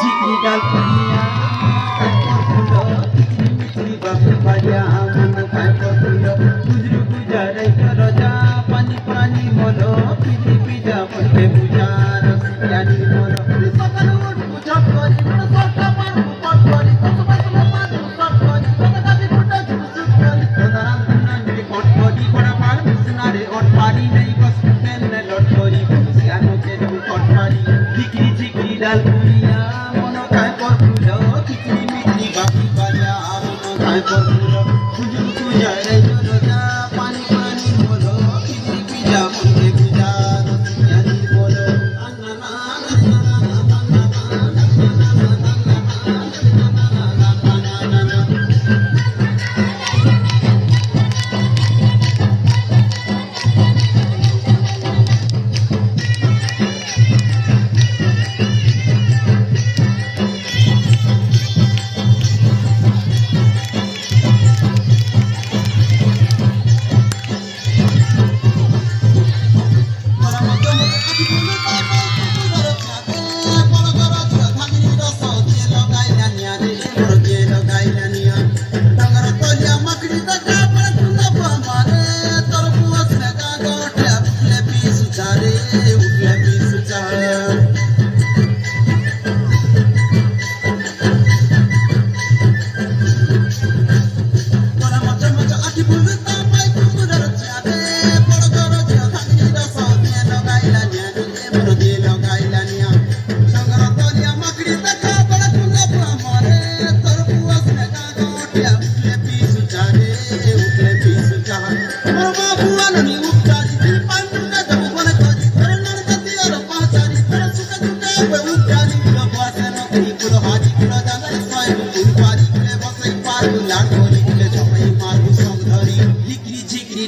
ঝিকরি ডাল পুড়িয়া ফুলো মিছরি বাপু ভাজা মন খায় ফুলো গুজরু গুজারাই রজা পানি পানি মলো পিজি পিজা বলবে বুঝার জানি মলো সকাল উঠ বুঝা করি সরকা মার পট করি কত পাইছো মার পট করি কত কাজে ফুটা চুপ করি দাঁড়ান দাঁড়ান রে পট করি বড় মার সুনারে অট পারি নাই বস পেন লট করি সিয়ানো কে পট পারি ঝিকরি ঝিকরি ডাল পুড়িয়া মন খায় ফুলো খিচড়ি মিছরি বাপু ভাজা মন খায় ফুলো গুজরু গুজারাই রজা পানি পানি মলো পিজি পিজা বলবে বুঝার জানি মলো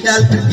ডাল